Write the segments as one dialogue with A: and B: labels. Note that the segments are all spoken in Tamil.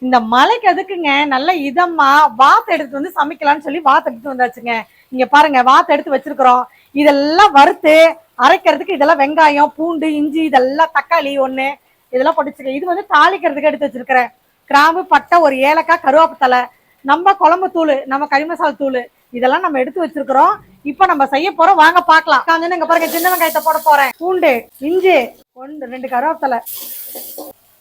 A: இந்த மலைக்கு எதுக்குங்க நல்ல இதமா வாத்து எடுத்து வந்து சமைக்கலாம்னு சொல்லி வாத்து எடுத்து வந்தாச்சுங்க. இங்க பாருங்க வாத்து எடுத்து வச்சிருக்கிறோம். இதெல்லாம் வறுத்து அரைக்கிறதுக்கு இதெல்லாம் வெங்காயம் பூண்டு இஞ்சி இதெல்லாம் தக்காளி ஒண்ணு இதெல்லாம் போட்டுச்சுங்க. இது வந்து தாளிக்கிறதுக்கு எடுத்து வச்சிருக்கிறேன். கிராம்பு பட்டை ஒரு ஏலக்காய் கருவேப்பிலை நம்ம குழம்பு தூள் நம்ம கறி மசாலா தூள் இதெல்லாம் நம்ம எடுத்து வச்சிருக்கிறோம். இப்ப நம்ம செய்ய போறோம் வாங்க பாக்கலாம். இங்க பாருங்க சின்ன வெங்காயத்தை போட போறேன். பூண்டு இஞ்சி ஒன்று 2 கருவேப்பிலை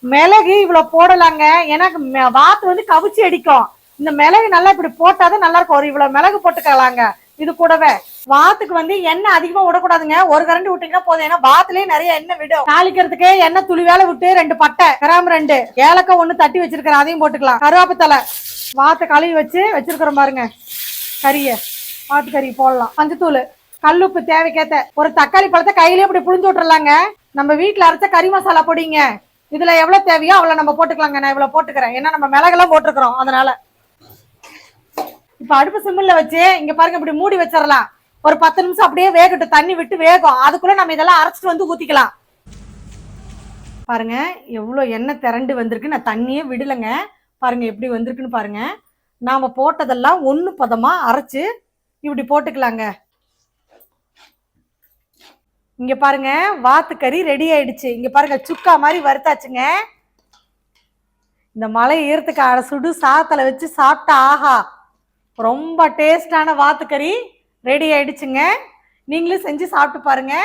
A: மிளகு இவ்வளவு போடலாங்க. எனக்கு வாத்து வந்து கவிச்சி அடிக்கும். இந்த மிளகு நல்லா இப்படி போட்டாதான் நல்லா இருக்கும். ஒரு இவ்வளவு மிளகு போட்டுக்கலாங்க. இது கூடவே வாத்துக்கு வந்து எண்ணெய் அதிகமா விடக்கூடாதுங்க. ஒரு கரண்டி விட்டீங்கன்னா போதும். ஏன்னா வாத்துலயே நிறைய எண்ணெய் விடும். தாளிக்கிறதுக்கு எண்ணெய் துளி வேலை விட்டு 2 பட்டை கிராம்பு 2 ஏலக்காய் 1 தட்டி வச்சிருக்கிறேன். அதையும் போட்டுக்கலாம். கருவேப்பிலை வாத்து கழுவி வச்சிருக்கிறோம் பாருங்க. கறிய வாத்து கறி போடலாம். மஞ்சத்தூள் கல்லுப்பு தேவைக்கேத்த ஒரு தக்காளி பழத்தை கையிலேயே இப்படி புழிஞ்சு விட்டுறலாங்க. நம்ம வீட்டுல அரைச்ச கறி மசாலா பொடிங்க. இதுல எவ்வளவு தேவையோ அவ்வளவு நம்ம போட்டுக்கலாங்க. நான் இவ்வளவு போட்டுக்கிறேன். ஏன்னா நம்ம மிளகெல்லாம் போட்டிருக்கிறோம். அதனால இப்ப அடுப்பு சிம்மில்ல வச்சு இங்க பாருங்க இப்படி மூடி வச்சிடலாம். ஒரு 10 நிமிஷம் அப்படியே வேகட்டும். தண்ணி விட்டு வேகும். அதுக்குள்ள நம்ம இதெல்லாம் அரைச்சிட்டு வந்து ஊத்திக்கலாம். பாருங்க எவ்வளவு எண்ணெய் திரண்டு வந்திருக்கு. நான் தண்ணியே விடலைங்க. பாருங்க எப்படி வந்திருக்குன்னு பாருங்க. நாம போட்டதெல்லாம் ஒண்ணு பதமா அரைச்சு இப்படி போட்டுக்கலாங்க. இங்க பாருங்க வாத்து கறி ரெடி ஆயிடுச்சு. இங்க பாருங்க சுக்கா மாதிரி வறுத்தாச்சுங்க. இந்த மலை ஈரத்துக்கு சுடு சாதத்துல வச்சு சாப்பிட்டா ஆஹா ரொம்ப டேஸ்டான வாத்து கறி ரெடி ஆயிடுச்சுங்க. நீங்களும் செஞ்சு சாப்பிட்டு பாருங்க.